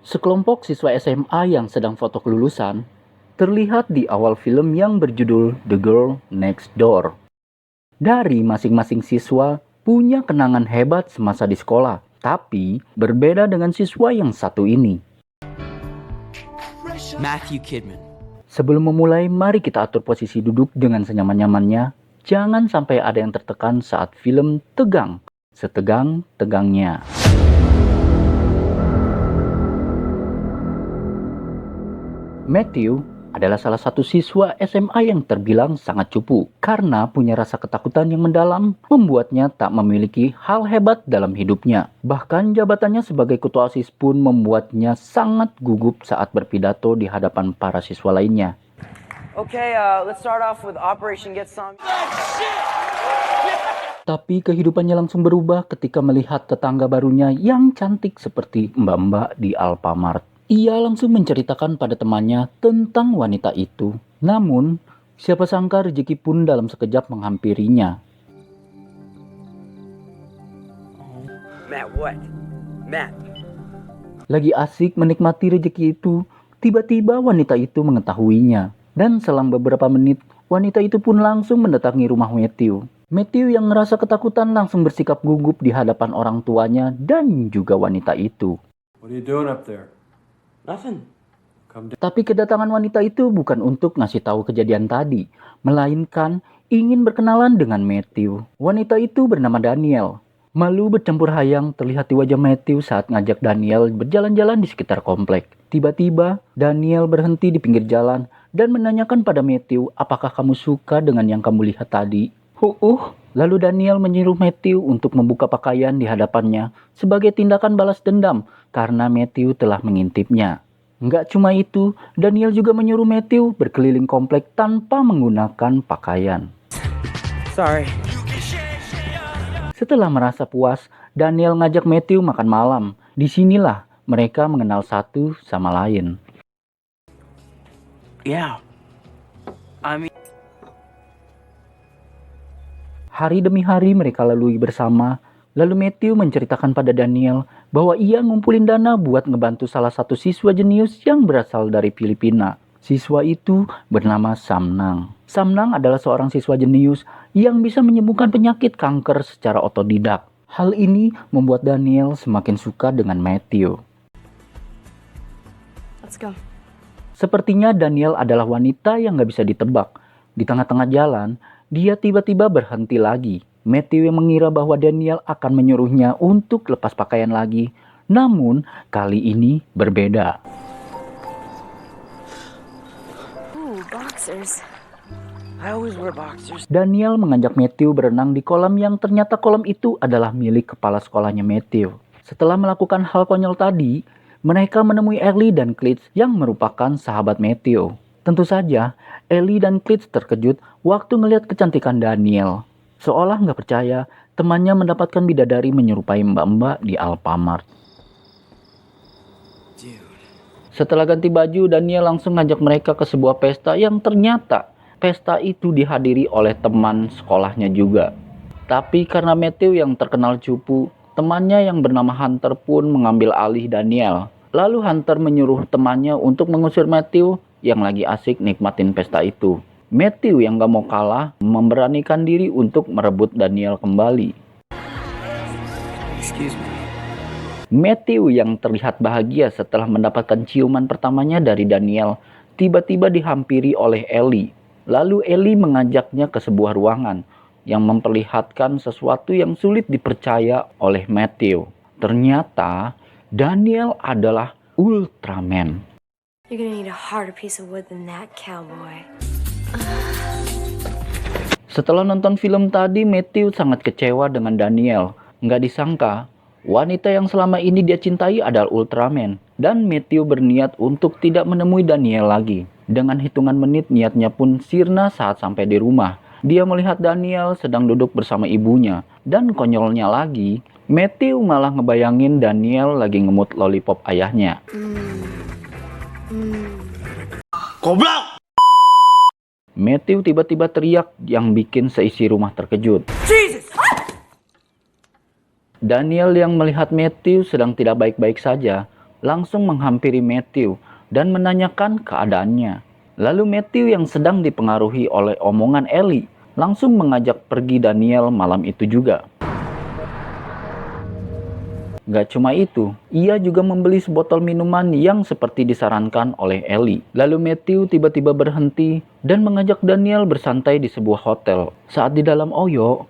Sekelompok siswa SMA yang sedang foto kelulusan terlihat di awal film yang berjudul The Girl Next Door. Dari masing-masing siswa punya kenangan hebat semasa di sekolah, tapi berbeda dengan siswa yang satu ini. Matthew Kidman. Sebelum memulai, mari kita atur posisi duduk dengan senyaman-nyamannya. Jangan sampai ada yang tertekan saat film tegang, setegang-tegangnya. Matthew adalah salah satu siswa SMA yang terbilang sangat cupu karena punya rasa ketakutan yang mendalam membuatnya tak memiliki hal hebat dalam hidupnya. Bahkan jabatannya sebagai ketua OSIS pun membuatnya sangat gugup saat berpidato di hadapan para siswa lainnya. Okay, let's start off with Operation Get Some. Tapi kehidupannya langsung berubah ketika melihat tetangga barunya yang cantik seperti mbak-mbak di Alfamart. Ia langsung menceritakan pada temannya tentang wanita itu. Namun, siapa sangka rezeki pun dalam sekejap menghampirinya. Matt, what? Matt. Lagi asik menikmati rezeki itu, tiba-tiba wanita itu mengetahuinya. Dan selang beberapa menit, wanita itu pun langsung mendatangi rumah Matthew. Matthew yang merasa ketakutan langsung bersikap gugup di hadapan orang tuanya dan juga wanita itu. What are you doing up there? Nothing. Tapi kedatangan wanita itu bukan untuk ngasih tahu kejadian tadi, melainkan ingin berkenalan dengan Matthew. Wanita itu bernama Daniel. Malu bercampur hayang terlihat di wajah Matthew saat ngajak Daniel berjalan-jalan di sekitar komplek. Tiba-tiba, Daniel berhenti di pinggir jalan dan menanyakan pada Matthew, apakah kamu suka dengan yang kamu lihat tadi? Lalu Daniel menyuruh Matthew untuk membuka pakaian di hadapannya sebagai tindakan balas dendam karena Matthew telah mengintipnya. Nggak cuma itu, Daniel juga menyuruh Matthew berkeliling komplek tanpa menggunakan pakaian. Sorry. Setelah merasa puas, Daniel ngajak Matthew makan malam. Disinilah mereka mengenal satu sama lain. Yeah. Hari demi hari mereka lalui bersama, lalu Matthew menceritakan pada Daniel bahwa ia ngumpulin dana buat ngebantu salah satu siswa jenius yang berasal dari Filipina. Siswa itu bernama Samnang. Samnang adalah seorang siswa jenius yang bisa menyembuhkan penyakit kanker secara otodidak. Hal ini membuat Daniel semakin suka dengan Matthew. Let's go. Sepertinya Daniel adalah wanita yang gak bisa ditebak. Di tengah-tengah jalan, dia tiba-tiba berhenti lagi. Matthew yang mengira bahwa Daniel akan menyuruhnya untuk lepas pakaian lagi. Namun, kali ini berbeda. Ooh, boxers. I always wear boxers. Daniel mengajak Matthew berenang di kolam yang ternyata kolam itu adalah milik kepala sekolahnya Matthew. Setelah melakukan hal konyol tadi, mereka menemui Ellie dan Klitsch yang merupakan sahabat Matthew. Tentu saja, Ellie dan Klitsch terkejut waktu ngelihat kecantikan Daniel. Seolah nggak percaya, temannya mendapatkan bidadari menyerupai mbak-mbak di Alfamart. Setelah ganti baju, Daniel langsung ngajak mereka ke sebuah pesta yang ternyata pesta itu dihadiri oleh teman sekolahnya juga. Tapi karena Matthew yang terkenal cupu, temannya yang bernama Hunter pun mengambil alih Daniel. Lalu Hunter menyuruh temannya untuk mengusir Matthew yang lagi asik nikmatin pesta itu. Matthew yang gak mau kalah memberanikan diri untuk merebut Daniel kembali. Excuse me. Matthew yang terlihat bahagia setelah mendapatkan ciuman pertamanya dari Daniel tiba-tiba dihampiri oleh Ellie. Lalu Ellie mengajaknya ke sebuah ruangan yang memperlihatkan sesuatu yang sulit dipercaya oleh Matthew. Ternyata Daniel adalah Ultraman. You're gonna need a harder piece of wood than that, cowboy. Setelah nonton film tadi, Matthew sangat kecewa dengan Daniel. Nggak disangka, wanita yang selama ini dia cintai adalah Ultraman. Dan Matthew berniat untuk tidak menemui Daniel lagi. Dengan hitungan menit, niatnya pun sirna saat sampai di rumah. Dia melihat Daniel sedang duduk bersama ibunya. Dan konyolnya lagi, Matthew malah ngebayangin Daniel lagi ngemut lollipop ayahnya. Goblok! Matthew tiba-tiba teriak yang bikin seisi rumah terkejut. Jesus! Daniel yang melihat Matthew sedang tidak baik-baik saja, langsung menghampiri Matthew dan menanyakan keadaannya. Lalu Matthew yang sedang dipengaruhi oleh omongan Ellie langsung mengajak pergi Daniel malam itu juga. Gak cuma itu, ia juga membeli sebotol minuman yang seperti disarankan oleh Ellie. Lalu Matthew tiba-tiba berhenti dan mengajak Daniel bersantai di sebuah hotel. Saat di dalam Oyo,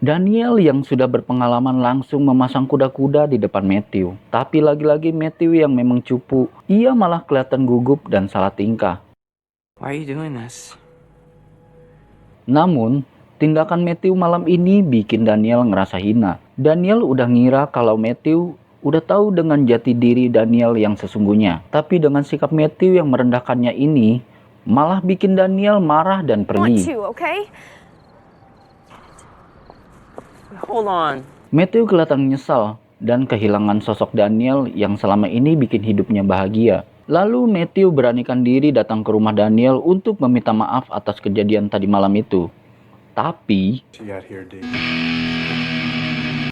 Daniel yang sudah berpengalaman langsung memasang kuda-kuda di depan Matthew. Tapi lagi-lagi Matthew yang memang cupu, ia malah kelihatan gugup dan salah tingkah. Why are you doing this? Namun, tindakan Matthew malam ini bikin Daniel ngerasa hina. Daniel udah ngira kalau Matthew udah tahu dengan jati diri Daniel yang sesungguhnya. Tapi dengan sikap Matthew yang merendahkannya ini, malah bikin Daniel marah dan pergi. Okay? Hold on. Matthew kelihatan menyesal dan kehilangan sosok Daniel yang selama ini bikin hidupnya bahagia. Lalu Matthew beranikan diri datang ke rumah Daniel untuk meminta maaf atas kejadian tadi malam itu. Tapi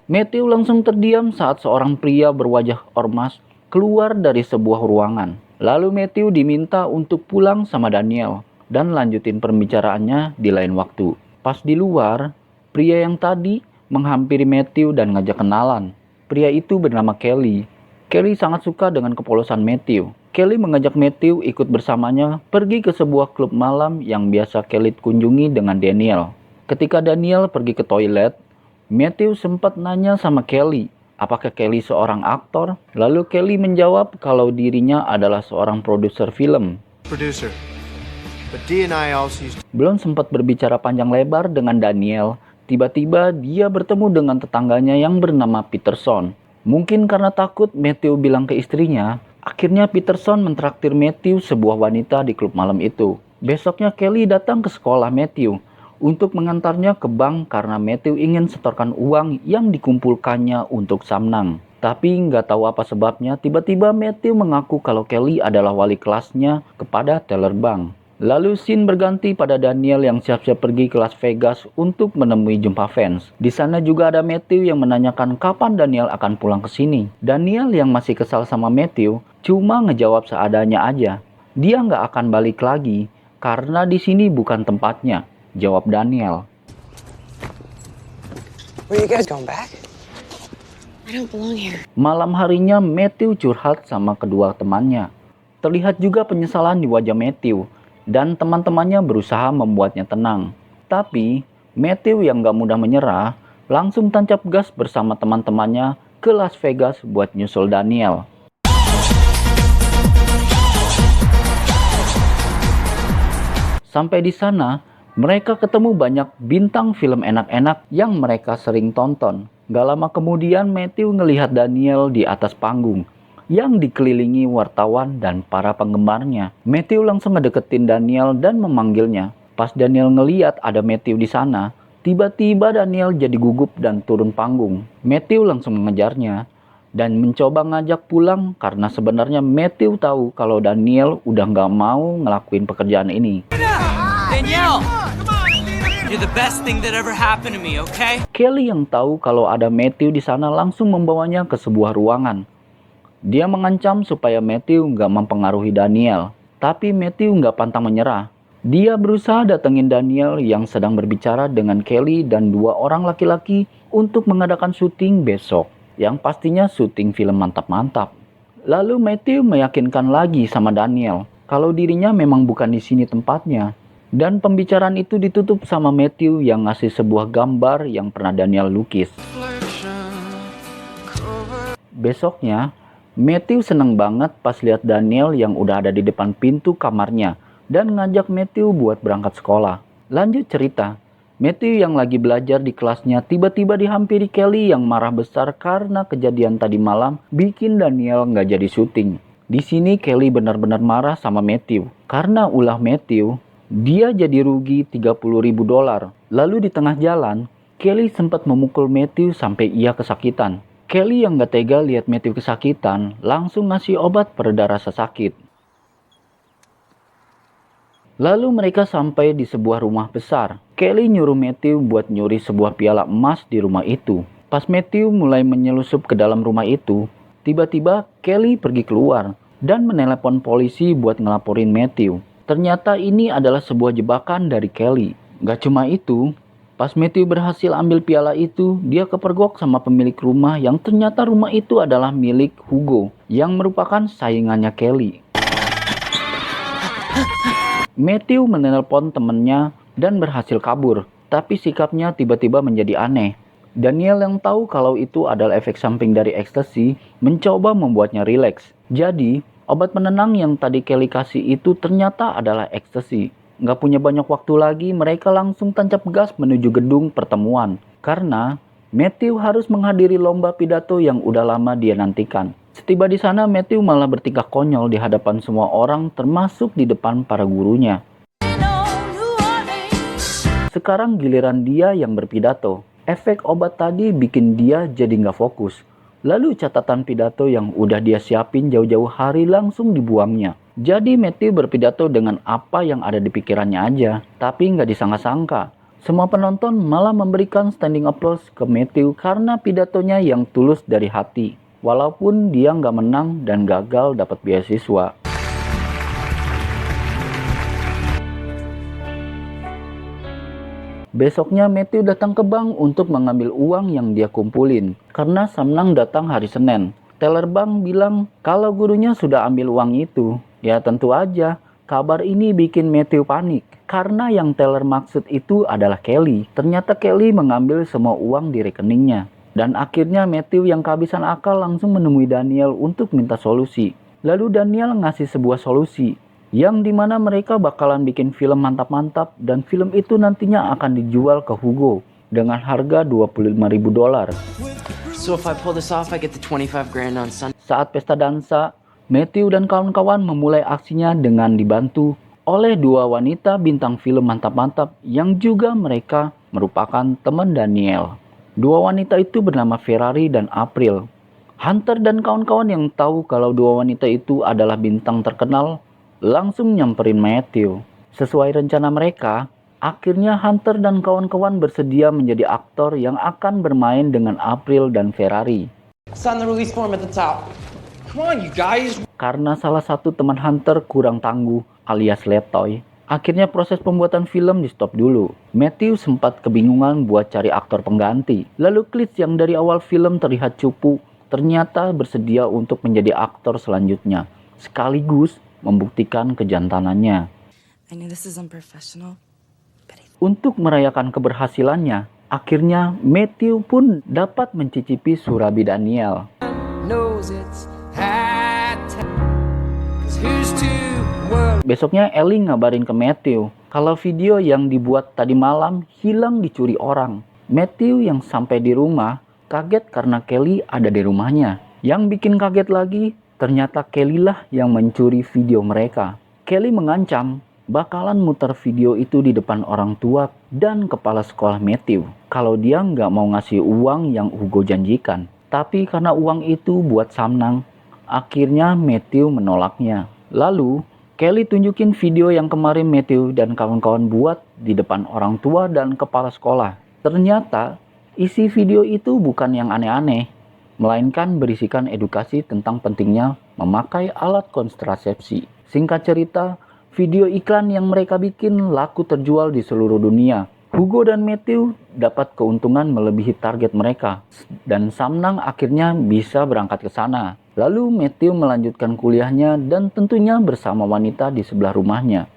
Matthew langsung terdiam saat seorang pria berwajah ormas keluar dari sebuah ruangan. Lalu Matthew diminta untuk pulang sama Daniel dan lanjutin pembicaraannya di lain waktu. Pas di luar, pria yang tadi menghampiri Matthew dan ngajak kenalan. Pria itu bernama Kelly. Kelly sangat suka dengan kepolosan Matthew. Kelly mengajak Matthew ikut bersamanya pergi ke sebuah klub malam yang biasa Kelly kunjungi dengan Daniel. Ketika Daniel pergi ke toilet, Matthew sempat nanya sama Kelly, apakah Kelly seorang aktor? Lalu Kelly menjawab kalau dirinya adalah seorang produser film. Belum sempat berbicara panjang lebar dengan Daniel, tiba-tiba dia bertemu dengan tetangganya yang bernama Peterson. Mungkin karena takut Matthew bilang ke istrinya, akhirnya Peterson mentraktir Matthew sebuah wanita di klub malam itu. Besoknya Kelly datang ke sekolah Matthew untuk mengantarnya ke bank karena Matthew ingin setorkan uang yang dikumpulkannya untuk Samnang. Tapi nggak tahu apa sebabnya, tiba-tiba Matthew mengaku kalau Kelly adalah wali kelasnya kepada teller bank. Lalu scene berganti pada Daniel yang siap-siap pergi ke Las Vegas untuk menemui jumpa fans. Di sana juga ada Matthew yang menanyakan kapan Daniel akan pulang ke sini. Daniel yang masih kesal sama Matthew cuma ngejawab seadanya aja. Dia nggak akan balik lagi karena di sini bukan tempatnya. Jawab Daniel. Where you guys going back? I don't belong here. Malam harinya Matthew curhat sama kedua temannya. Terlihat juga penyesalan di wajah Matthew dan teman-temannya berusaha membuatnya tenang. Tapi Matthew yang gak mudah menyerah langsung tancap gas bersama teman-temannya ke Las Vegas buat nyusul Daniel. Sampai di sana, mereka ketemu banyak bintang film enak-enak yang mereka sering tonton. Gak lama kemudian Matthew ngelihat Daniel di atas panggung yang dikelilingi wartawan dan para penggemarnya. Matthew langsung ngedeketin Daniel dan memanggilnya. Pas Daniel ngelihat ada Matthew di sana, tiba-tiba Daniel jadi gugup dan turun panggung. Matthew langsung mengejarnya dan mencoba ngajak pulang karena sebenarnya Matthew tahu kalau Daniel udah gak mau ngelakuin pekerjaan ini. Danielle! You're the best thing that ever happened to me, okay? Kelly yang tahu kalau ada Matthew di sana langsung membawanya ke sebuah ruangan. Dia mengancam supaya Matthew nggak mempengaruhi Daniel. Tapi Matthew nggak pantang menyerah. Dia berusaha datengin Daniel yang sedang berbicara dengan Kelly dan dua orang laki-laki untuk mengadakan syuting besok. Yang pastinya syuting film mantap-mantap. Lalu Matthew meyakinkan lagi sama Daniel kalau dirinya memang bukan di sini tempatnya. Dan pembicaraan itu ditutup sama Matthew yang ngasih sebuah gambar yang pernah Daniel lukis. Besoknya, Matthew seneng banget pas lihat Daniel yang udah ada di depan pintu kamarnya dan ngajak Matthew buat berangkat sekolah. Lanjut cerita, Matthew yang lagi belajar di kelasnya tiba-tiba dihampiri Kelly yang marah besar karena kejadian tadi malam bikin Daniel nggak jadi syuting. Di sini Kelly benar-benar marah sama Matthew karena ulah Matthew. Dia jadi rugi $30.000. Lalu di tengah jalan, Kelly sempat memukul Matthew sampai ia kesakitan. Kelly yang gak tega lihat Matthew kesakitan, langsung ngasih obat pereda rasa sakit. Lalu mereka sampai di sebuah rumah besar. Kelly nyuruh Matthew buat nyuri sebuah piala emas di rumah itu. Pas Matthew mulai menyelusup ke dalam rumah itu, Tiba-tiba Kelly pergi keluar dan menelepon polisi buat ngelaporin Matthew. Ternyata ini adalah sebuah jebakan dari Kelly. Gak cuma itu, pas Matthew berhasil ambil piala itu, dia kepergok sama pemilik rumah yang ternyata rumah itu adalah milik Hugo, yang merupakan saingannya Kelly. Matthew menelpon temannya dan berhasil kabur, tapi sikapnya tiba-tiba menjadi aneh. Daniel yang tahu kalau itu adalah efek samping dari ekstasi, mencoba membuatnya rileks. Jadi, obat penenang yang tadi Kelly kasih itu ternyata adalah ekstasi. Nggak punya banyak waktu lagi, mereka langsung tancap gas menuju gedung pertemuan. Karena Matthew harus menghadiri lomba pidato yang udah lama dia nantikan. Setiba di sana, Matthew malah bertingkah konyol di hadapan semua orang, termasuk di depan para gurunya. Sekarang giliran dia yang berpidato. Efek obat tadi bikin dia jadi nggak fokus. Lalu catatan pidato yang udah dia siapin jauh-jauh hari langsung dibuangnya. Jadi Matthew berpidato dengan apa yang ada di pikirannya aja. Tapi nggak disangka-sangka, semua penonton malah memberikan standing applause ke Matthew karena pidatonya yang tulus dari hati. Walaupun dia nggak menang dan gagal dapat beasiswa. Besoknya Matthew datang ke bank untuk mengambil uang yang dia kumpulin. Karena Samnang datang hari Senin. Teller bank bilang kalau gurunya sudah ambil uang itu. Ya tentu aja, kabar ini bikin Matthew panik. Karena yang teller maksud itu adalah Kelly. Ternyata Kelly mengambil semua uang di rekeningnya. Dan akhirnya Matthew yang kehabisan akal langsung menemui Daniel untuk minta solusi. Lalu Daniel ngasih sebuah solusi. Yang dimana mereka bakalan bikin film mantap-mantap dan film itu nantinya akan dijual ke Hugo dengan harga $25.000. So if I pull this off, I get the 25 grand on Sunday. Saat pesta dansa, Matthew dan kawan-kawan memulai aksinya dengan dibantu oleh dua wanita bintang film mantap-mantap yang juga mereka merupakan teman Daniel. Dua wanita itu bernama Ferrari dan April. Hunter dan kawan-kawan yang tahu kalau dua wanita itu adalah bintang terkenal langsung nyamperin Matthew. Sesuai rencana mereka, akhirnya Hunter dan kawan-kawan bersedia menjadi aktor yang akan bermain dengan April dan Ferrari. Sign the release form at the top. Come on, you guys. Karena salah satu teman Hunter kurang tangguh alias letoy, akhirnya proses pembuatan film di stop dulu. Matthew sempat kebingungan buat cari aktor pengganti. Lalu Cleese yang dari awal film terlihat cupu, ternyata bersedia untuk menjadi aktor selanjutnya. Sekaligus membuktikan kejantanannya. Untuk merayakan keberhasilannya, akhirnya Matthew pun dapat mencicipi surabi Daniel. Besoknya Ellie ngabarin ke Matthew kalau video yang dibuat tadi malam hilang dicuri orang. Matthew yang sampai di rumah kaget karena Kelly ada di rumahnya. Yang bikin kaget lagi, ternyata Kelly lah yang mencuri video mereka. Kelly mengancam bakalan muter video itu di depan orang tua dan kepala sekolah Matthew kalau dia nggak mau ngasih uang yang Hugo janjikan. Tapi karena uang itu buat Samnang, akhirnya Matthew menolaknya. Lalu Kelly tunjukin video yang kemarin Matthew dan kawan-kawan buat di depan orang tua dan kepala sekolah. Ternyata isi video itu bukan yang aneh-aneh, melainkan berisikan edukasi tentang pentingnya memakai alat kontrasepsi. Singkat cerita, video iklan yang mereka bikin laku terjual di seluruh dunia. Hugo dan Matthew dapat keuntungan melebihi target mereka, dan Samnang akhirnya bisa berangkat ke sana. Lalu Matthew melanjutkan kuliahnya dan tentunya bersama wanita di sebelah rumahnya.